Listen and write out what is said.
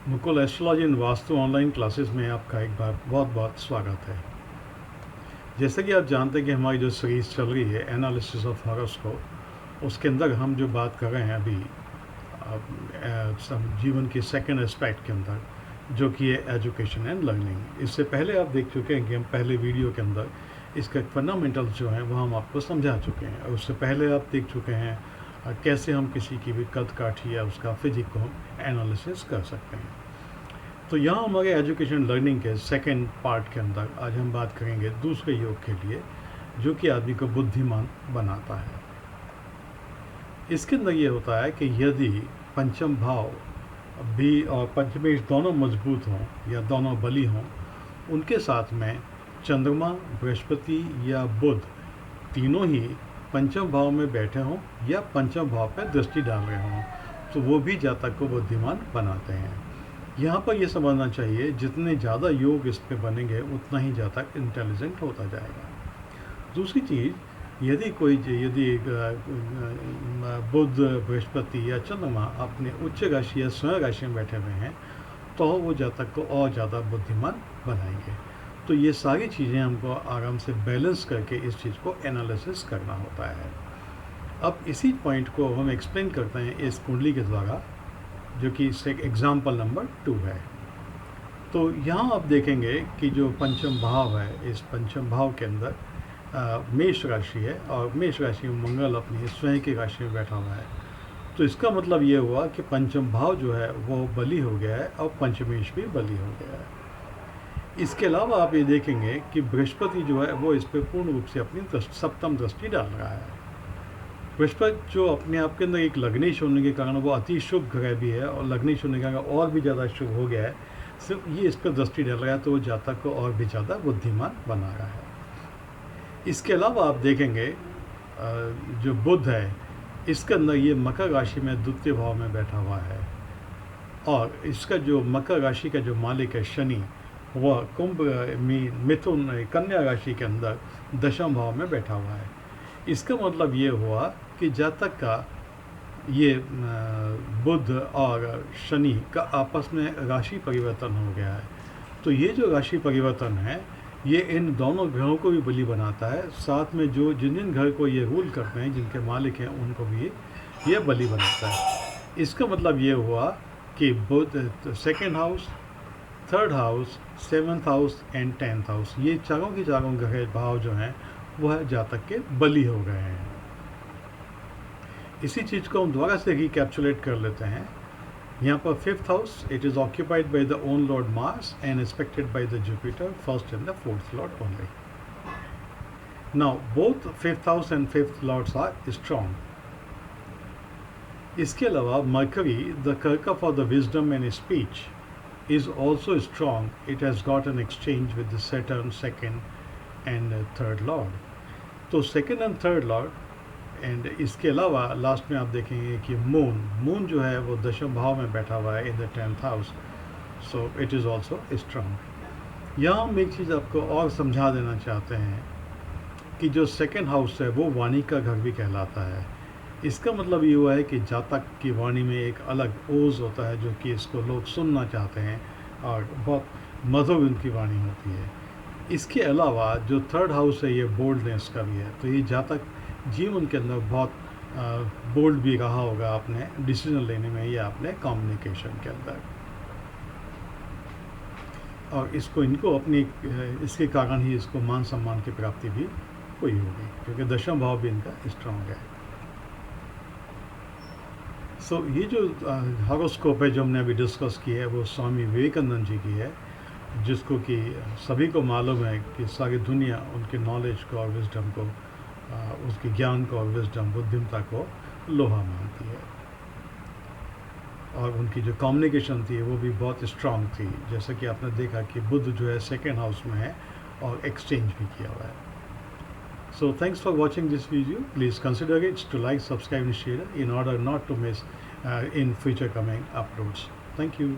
Mukul astrology इन vastu online classes में आपका एक बार बहुत बहुत स्वागत है। जैसे कि आप जानते हैं कि हमारी जो सीरीज़ चल रही है एनालिसिस ऑफ हॉरोस्कोप, उसके अंदर हम जो बात कर रहे हैं अभी जीवन के सेकंड एस्पेक्ट के अंदर, जो कि है एजुकेशन एंड लर्निंग। इससे पहले आप देख चुके हैं कि हम पहले वीडियो के अंदर इसके फंडामेंटल्स जो हैं वो हम आपको समझा चुके हैं, और उससे पहले आप देख चुके हैं कैसे हम किसी की भी कद काठी या उसका फिजिक को हम एनालिसिस कर सकते हैं। तो यहाँ हमारे एजुकेशन लर्निंग के सेकेंड पार्ट के अंदर आज हम बात करेंगे दूसरे योग के लिए, जो कि आदमी को बुद्धिमान बनाता है। इसके अंदर ये होता है कि यदि पंचम भाव भी और पंचमेश दोनों मजबूत हों या दोनों बली हों, उनके साथ में चंद्रमा, बृहस्पति या बुध तीनों ही पंचम भाव में बैठे हों या पंचम भाव पर दृष्टि डाल रहे हों, तो वो भी जातक को बुद्धिमान बनाते हैं। यहाँ पर ये समझना चाहिए, जितने ज़्यादा योग इस पे बनेंगे उतना ही जातक इंटेलिजेंट होता जाएगा। दूसरी चीज़, यदि बुध, बृहस्पति या चंद्रमा अपने उच्च राशि या स्वयं राशि में बैठे हुए हैं, तो वो जातक को और ज़्यादा बुद्धिमान बनाएंगे। तो ये सारी चीज़ें हमको आराम से बैलेंस करके इस चीज़ को एनालिसिस करना होता है। अब इसी पॉइंट को हम एक्सप्लेन करते हैं इस कुंडली के द्वारा, जो कि इससे एग्जाम्पल नंबर 2 है। तो यहाँ आप देखेंगे कि जो पंचम भाव है, इस पंचम भाव के अंदर मेष राशि है, और मेष राशि में मंगल अपनी स्वयं की राशि में बैठा हुआ है। तो इसका मतलब ये हुआ कि पंचम भाव जो है वो बली हो गया है और पंचमेश भी बली हो गया है। इसके अलावा आप ये देखेंगे कि बृहस्पति जो है वो इस पर पूर्ण रूप से अपनी सप्तम दृष्टि डाल रहा है। बृहस्पति जो अपने आप के अंदर एक लग्नेश होने के कारण वो अति शुभ ग्रह भी है, और लग्नेश होने के कारण और भी ज़्यादा शुभ हो गया है। सिर्फ ये इस पर दृष्टि डाल रहा है, तो वो जातक को और भी ज़्यादा बुद्धिमान बना रहा है। इसके अलावा आप देखेंगे जो बुध है, इसके अंदर ये मकर राशि में द्वितीय भाव में बैठा हुआ है, और इसका जो मकर राशि का जो मालिक है शनि, वह कुंभ मिथुन कन्या राशि के अंदर दशम भाव में बैठा हुआ है। इसका मतलब ये हुआ कि जातक का ये बुध और शनि का आपस में राशि परिवर्तन हो गया है। तो ये जो राशि परिवर्तन है, ये इन दोनों ग्रहों को भी बली बनाता है, साथ में जो जिन घर को ये रूल करते हैं, जिनके मालिक हैं, उनको भी ये बली बनाता है। इसका मतलब ये हुआ कि Budh second house, third house, seventh house and 10th house, ये चारों के चारों ग्रह भाव जो हैं वह जातक के बली हो गए हैं। इसी चीज़ को हम दोबारा से रिकैप्चुलेट कर लेते हैं। यहाँ पर 5th house, it is occupied by the own lord Mars and expected by the Jupiter, first and the 4th lord only. Now both 5th house and 5th lords are strong. इसके अलावा Mercury, the karaka for the wisdom and speech, is also strong. It has got an exchange with the Saturn second and third lord. तो second and third lord, and इसके अलावा last में आप देखेंगे कि moon जो है वो दशम भाव में बैठा हुआ है in the 10th house, so it is also strong. यहाँ हम एक चीज़ आपको और समझा देना चाहते हैं कि जो सेकेंड हाउस है वो वाणी का घर भी कहलाता है। इसका मतलब ये हुआ है कि जातक की वाणी में एक अलग ओज होता है, जो कि इसको लोग सुनना चाहते हैं, और बहुत मधुर उनकी वाणी होती है। इसके अलावा जो थर्ड हाउस है ये बोल्डनेस का भी है, तो ये जातक जीवन के अंदर बहुत बोल्ड भी रहा होगा अपने डिसीजन लेने में या अपने कम्युनिकेशन के अंदर, और इनको अपनी इसके कारण ही इसको मान सम्मान की प्राप्ति भी हुई होगी, क्योंकि दशम भाव भी इनका स्ट्रांग है। सो ये जो हॉरोस्कोप है जो हमने अभी डिस्कस की है, वो स्वामी विवेकानंद जी की है, जिसको कि सभी को मालूम है कि सारी दुनिया उनके नॉलेज को और विजडम को, उसके ज्ञान को और विजडम बुद्धिमता को लोहा मानती है, और उनकी जो कम्युनिकेशन थी वो भी बहुत स्ट्रांग थी, जैसा कि आपने देखा कि बुध जो है सेकेंड हाउस में है और एक्सचेंज भी किया हुआ है। So thanks for watching this video. Please consider it to like, subscribe and share in order not to miss in future coming uploads. Thank you.